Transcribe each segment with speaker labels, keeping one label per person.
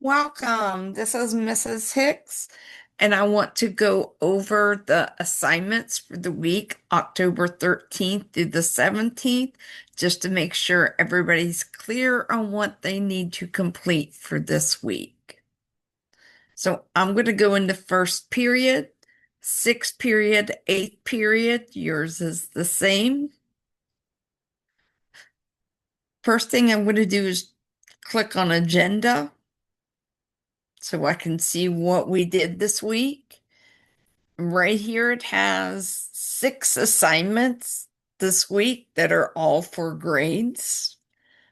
Speaker 1: Welcome. This is Mrs. Hicks, and I want to go over the assignments for the week, October 13th through the 17th, just to make sure everybody's clear on what they need to complete for this week. So I'm going to go into first period, sixth period, eighth period. Yours is the same. First thing I'm going to do is click on agenda so I can see what we did this week. Right here, it has 6 assignments this week that are all for grades.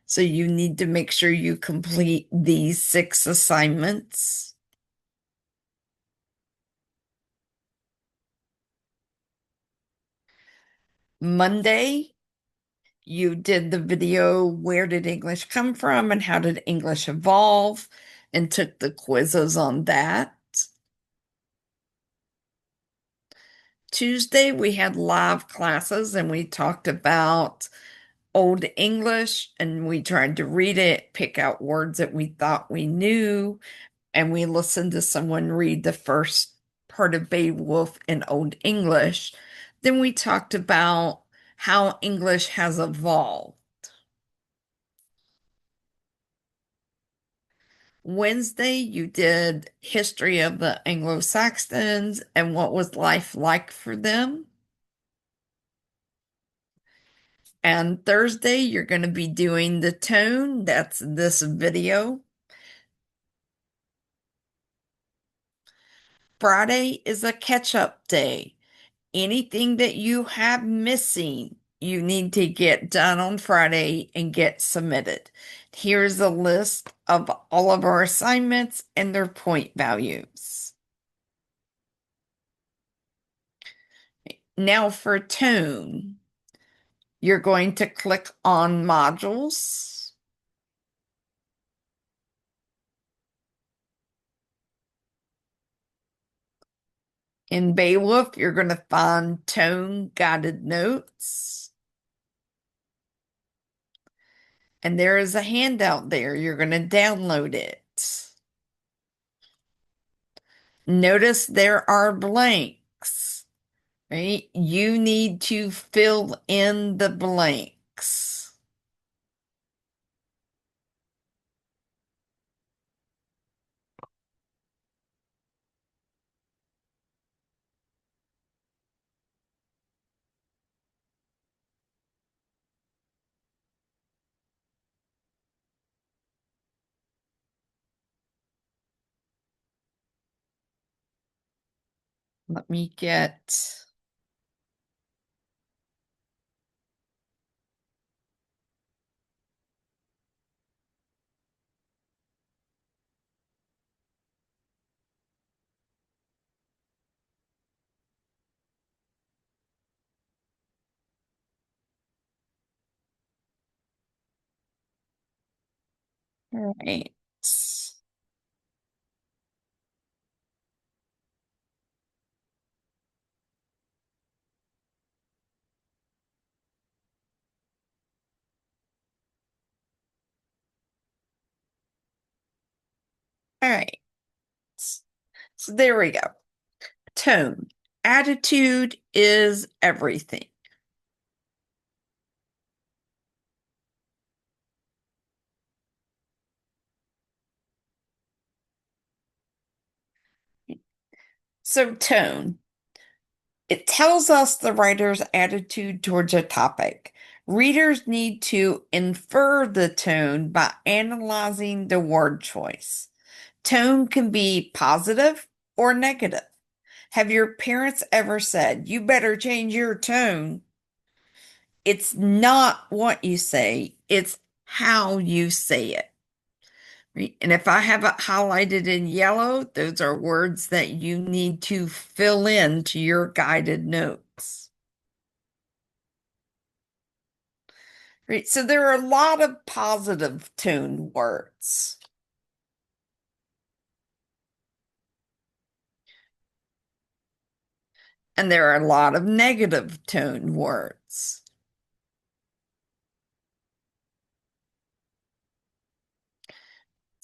Speaker 1: So you need to make sure you complete these 6 assignments. Monday, you did the video, Where Did English Come From and How Did English Evolve? And took the quizzes on that. Tuesday, we had live classes and we talked about Old English and we tried to read it, pick out words that we thought we knew, and we listened to someone read the first part of Beowulf in Old English. Then we talked about how English has evolved. Wednesday, you did history of the Anglo-Saxons and what was life like for them. And Thursday, you're going to be doing the tone. That's this video. Friday is a catch-up day. Anything that you have missing, you need to get done on Friday and get submitted. Here's a list of all of our assignments and their point values. Now for tone, you're going to click on modules. In Beowulf, you're going to find tone guided notes. And there is a handout there. You're going to download it. Notice there are blanks, right? You need to fill in the blanks. Let me get, all right. All right. So there we go. Tone. Attitude is everything. So tone. It tells us the writer's attitude towards a topic. Readers need to infer the tone by analyzing the word choice. Tone can be positive or negative. Have your parents ever said, you better change your tone? It's not what you say, it's how you say it. Right? And if I have it highlighted in yellow, those are words that you need to fill in to your guided notes. Right? So there are a lot of positive tone words. And there are a lot of negative tone words.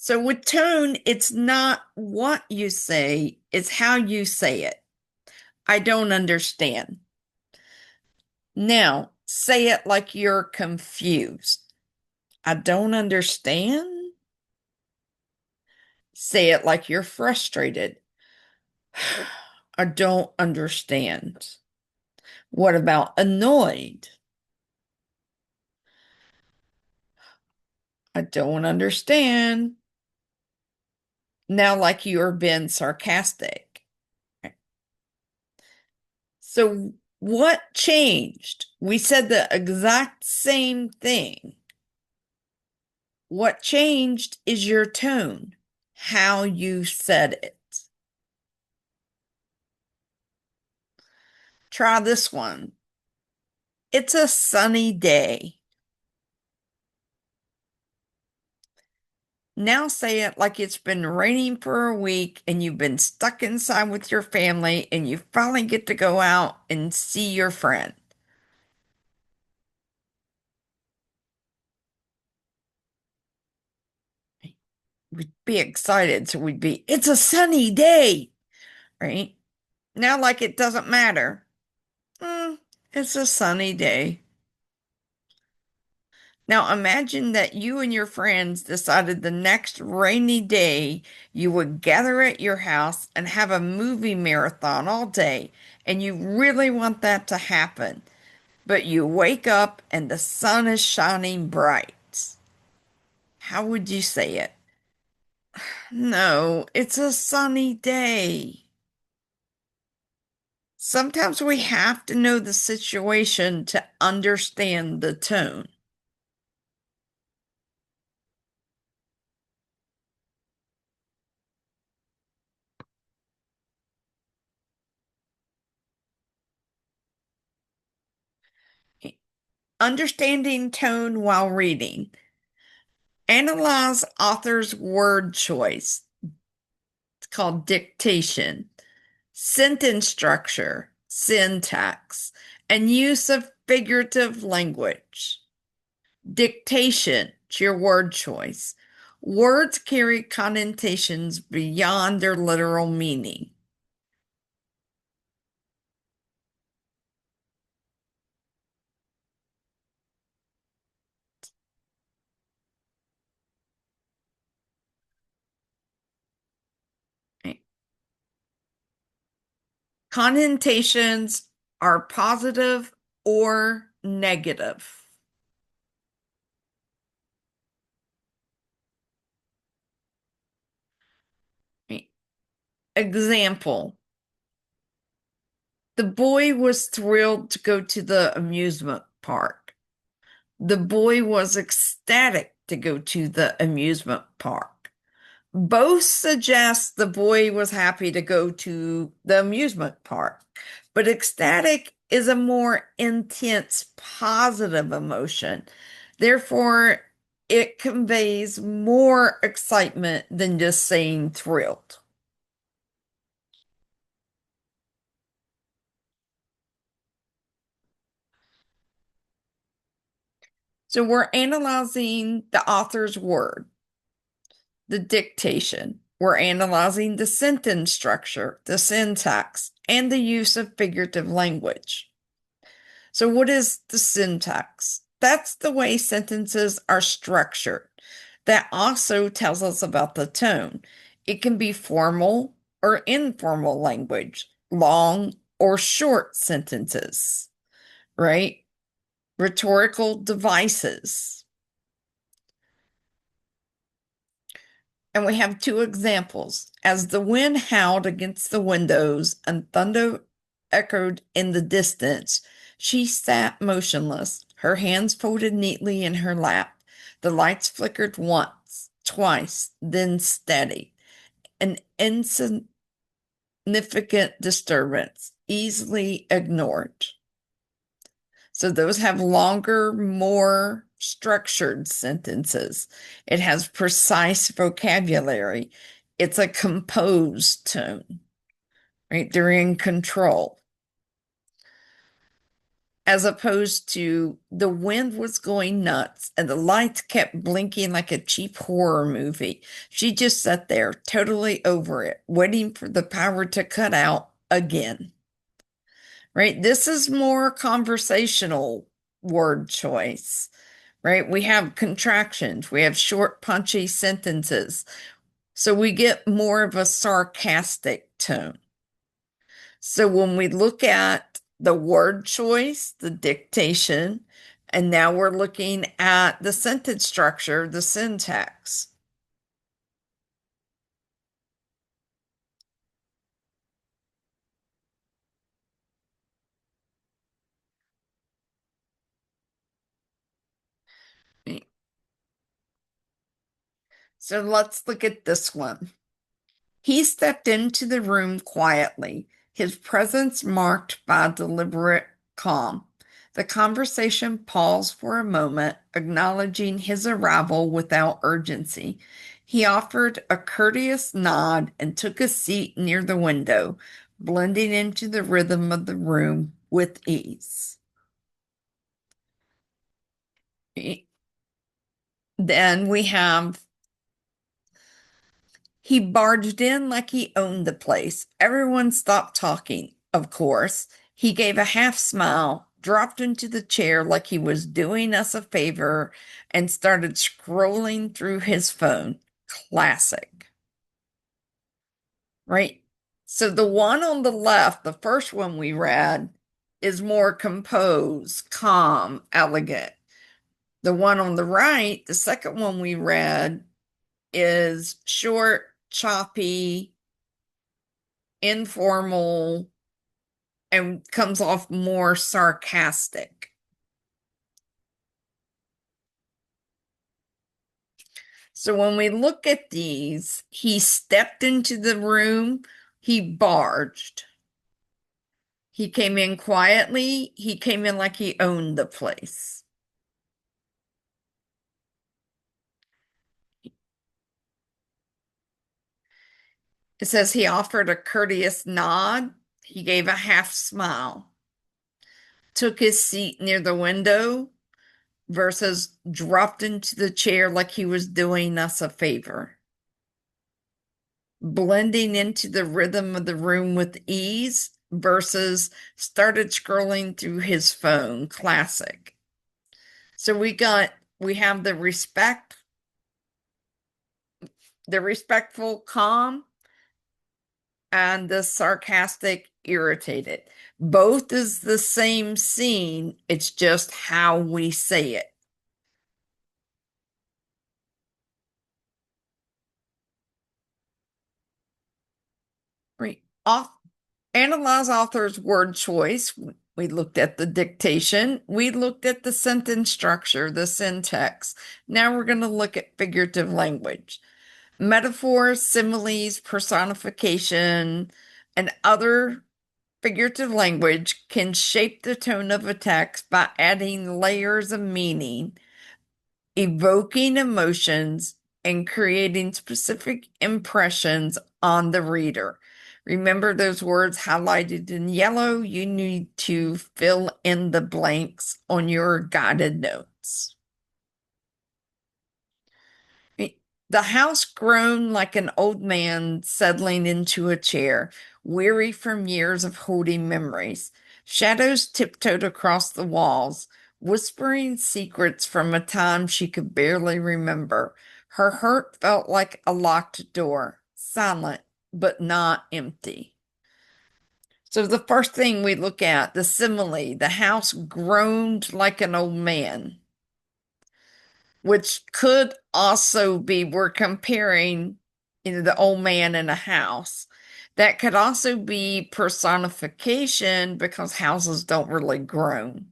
Speaker 1: So with tone, it's not what you say, it's how you say it. I don't understand. Now, say it like you're confused. I don't understand. Say it like you're frustrated. I don't understand. What about annoyed? I don't understand. Now, like you're being sarcastic. So, what changed? We said the exact same thing. What changed is your tone, how you said it. Try this one. It's a sunny day. Now say it like it's been raining for a week and you've been stuck inside with your family and you finally get to go out and see your friend. We'd be excited, so we'd be, it's a sunny day, right? Now, like it doesn't matter. "Hmm, it's a sunny day." Now, imagine that you and your friends decided the next rainy day you would gather at your house and have a movie marathon all day, and you really want that to happen. But you wake up and the sun is shining bright. How would you say it? No, it's a sunny day. Sometimes we have to know the situation to understand the tone. Understanding tone while reading. Analyze author's word choice. It's called dictation, sentence structure, syntax, and use of figurative language. Dictation, it's your word choice. Words carry connotations beyond their literal meaning. Connotations are positive or negative. Example, the boy was thrilled to go to the amusement park. The boy was ecstatic to go to the amusement park. Both suggest the boy was happy to go to the amusement park, but ecstatic is a more intense positive emotion. Therefore, it conveys more excitement than just saying thrilled. So we're analyzing the author's word, the dictation. We're analyzing the sentence structure, the syntax, and the use of figurative language. So, what is the syntax? That's the way sentences are structured. That also tells us about the tone. It can be formal or informal language, long or short sentences, right? Rhetorical devices. And we have two examples. As the wind howled against the windows and thunder echoed in the distance, she sat motionless, her hands folded neatly in her lap. The lights flickered once, twice, then steady. An insignificant disturbance, easily ignored. So those have longer, more structured sentences. It has precise vocabulary. It's a composed tone, right? They're in control. as opposed to the wind was going nuts and the lights kept blinking like a cheap horror movie. She just sat there, totally over it, waiting for the power to cut out again. Right? This is more conversational word choice, right? We have contractions, we have short, punchy sentences. So we get more of a sarcastic tone. So when we look at the word choice, the dictation, and now we're looking at the sentence structure, the syntax. So let's look at this one. He stepped into the room quietly, his presence marked by deliberate calm. The conversation paused for a moment, acknowledging his arrival without urgency. He offered a courteous nod and took a seat near the window, blending into the rhythm of the room with ease. Then we have he barged in like he owned the place. Everyone stopped talking, of course. He gave a half smile, dropped into the chair like he was doing us a favor, and started scrolling through his phone. Classic, right? So the one on the left, the first one we read, is more composed, calm, elegant. The one on the right, the second one we read, is short, choppy, informal, and comes off more sarcastic. So when we look at these, he stepped into the room, he barged. He came in quietly, he came in like he owned the place. It says he offered a courteous nod, he gave a half smile, took his seat near the window versus dropped into the chair like he was doing us a favor. Blending into the rhythm of the room with ease versus started scrolling through his phone. Classic. So we have the respectful calm, and the sarcastic irritated. Both is the same scene, it's just how we say it. Right. Analyze author's word choice. We looked at the dictation. We looked at the sentence structure, the syntax. Now we're going to look at figurative language. Metaphors, similes, personification, and other figurative language can shape the tone of a text by adding layers of meaning, evoking emotions, and creating specific impressions on the reader. Remember those words highlighted in yellow? You need to fill in the blanks on your guided notes. The house groaned like an old man settling into a chair, weary from years of holding memories. Shadows tiptoed across the walls, whispering secrets from a time she could barely remember. Her heart felt like a locked door, silent but not empty. So the first thing we look at, the simile, the house groaned like an old man, which could also be we're comparing, the old man in a house. That could also be personification because houses don't really groan.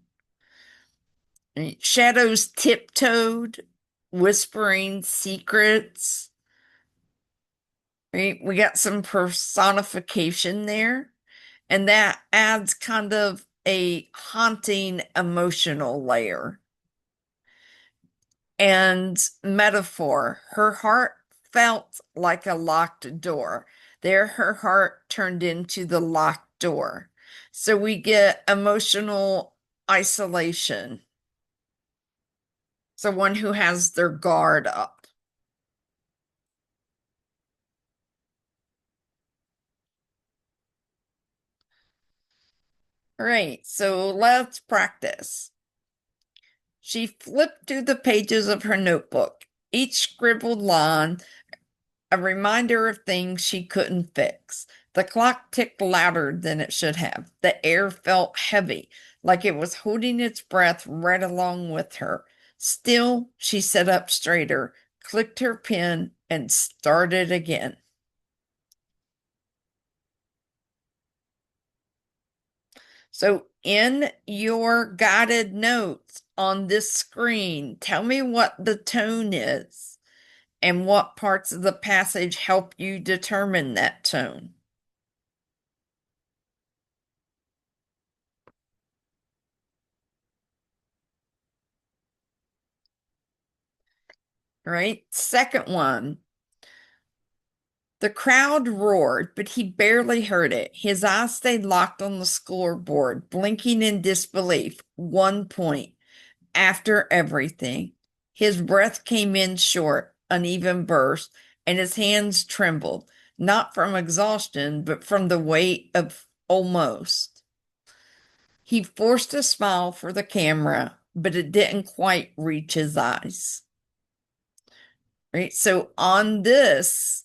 Speaker 1: Shadows tiptoed, whispering secrets. Right? We got some personification there, and that adds kind of a haunting emotional layer. And metaphor, her heart felt like a locked door. There, her heart turned into the locked door. So we get emotional isolation. Someone who has their guard up. All right, so let's practice. She flipped through the pages of her notebook, each scribbled line a reminder of things she couldn't fix. The clock ticked louder than it should have. The air felt heavy, like it was holding its breath right along with her. Still, she sat up straighter, clicked her pen, and started again. So, in your guided notes on this screen, tell me what the tone is and what parts of the passage help you determine that tone. All right. Second one. The crowd roared, but he barely heard it. His eyes stayed locked on the scoreboard, blinking in disbelief. 1 point after everything. His breath came in short, uneven bursts, and his hands trembled, not from exhaustion, but from the weight of almost. He forced a smile for the camera, but it didn't quite reach his eyes. Right? So on this,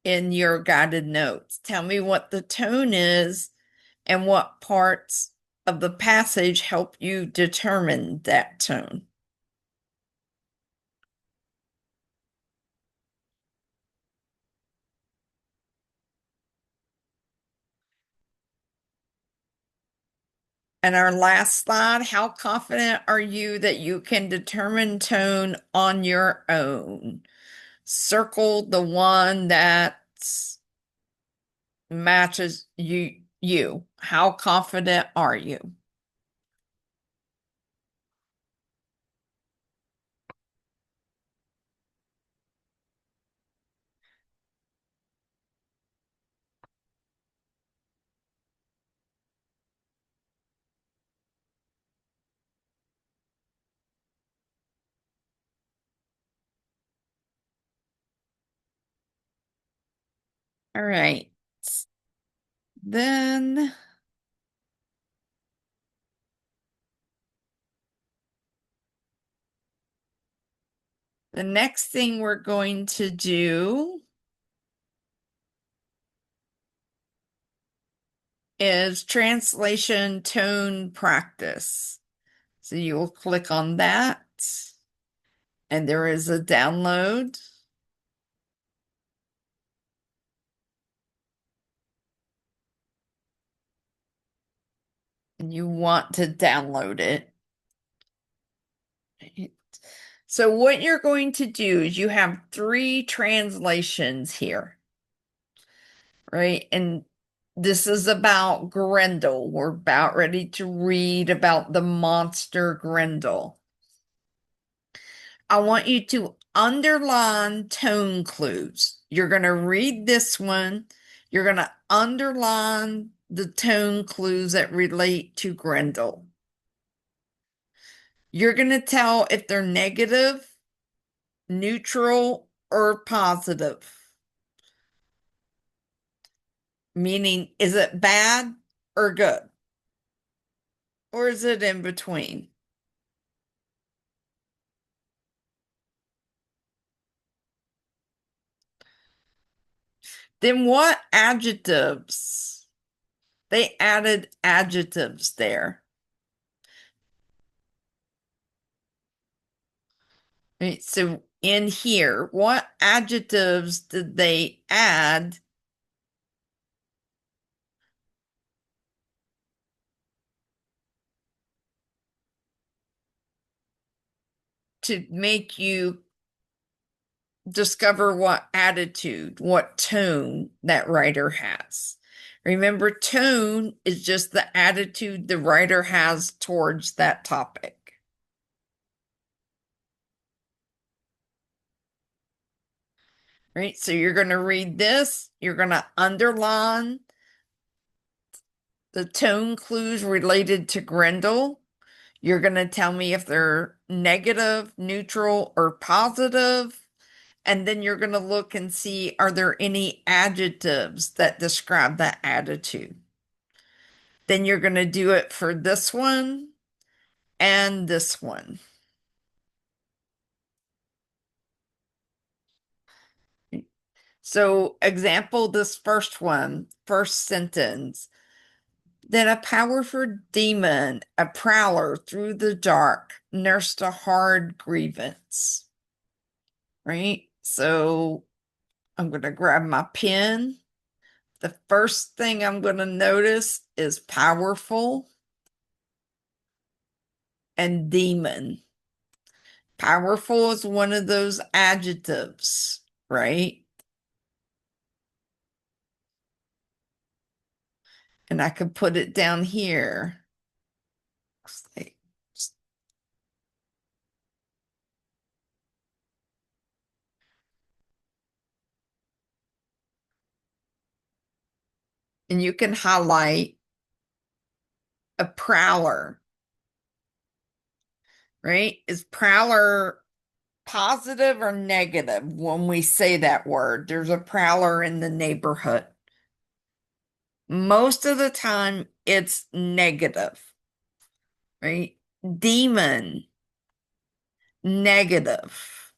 Speaker 1: in your guided notes, tell me what the tone is and what parts of the passage help you determine that tone. And our last slide, how confident are you that you can determine tone on your own? Circle the one that matches you. How confident are you? All right. Then the next thing we're going to do is translation tone practice. So you will click on that, and there is a download. And you want to download it. So what you're going to do is you have three translations here, right? And this is about Grendel. We're about ready to read about the monster Grendel. I want you to underline tone clues. You're going to read this one. You're going to underline the tone clues that relate to Grendel. You're going to tell if they're negative, neutral, or positive. Meaning, is it bad or good? Or is it in between? Then what adjectives? They added adjectives there. Right, so in here, what adjectives did they add to make you discover what attitude, what tone that writer has? Remember, tone is just the attitude the writer has towards that topic. Right? So you're going to read this, you're going to underline the tone clues related to Grendel. You're going to tell me if they're negative, neutral, or positive. And then you're going to look and see, are there any adjectives that describe that attitude? Then you're going to do it for this one and this one. So, example, this first one, first sentence. Then a powerful demon, a prowler through the dark, nursed a hard grievance. Right? So, I'm going to grab my pen. The first thing I'm going to notice is powerful and demon. Powerful is one of those adjectives, right? And I could put it down here. And you can highlight a prowler, right? Is prowler positive or negative when we say that word? There's a prowler in the neighborhood. Most of the time, it's negative, right? Demon, negative,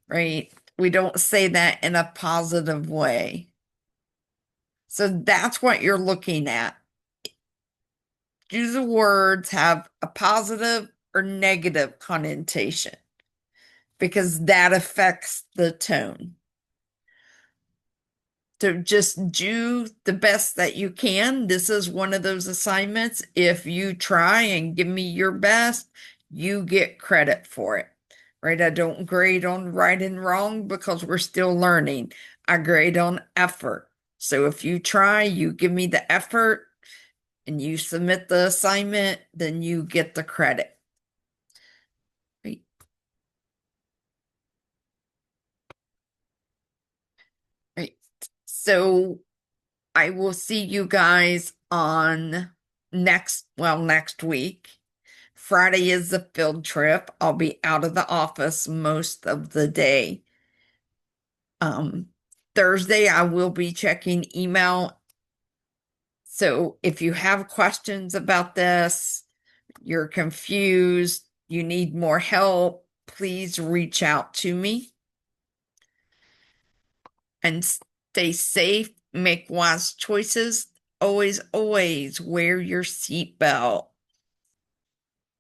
Speaker 1: right? We don't say that in a positive way. So that's what you're looking at. Do the words have a positive or negative connotation? Because that affects the tone. So just do the best that you can. This is one of those assignments. If you try and give me your best, you get credit for it, right? I don't grade on right and wrong because we're still learning. I grade on effort. So if you try, you give me the effort and you submit the assignment, then you get the credit. Right? Right. So I will see you guys on next week. Friday is the field trip. I'll be out of the office most of the day. Um, Thursday, I will be checking email. So if you have questions about this, you're confused, you need more help, please reach out to me. And stay safe, make wise choices. Always, always wear your seatbelt.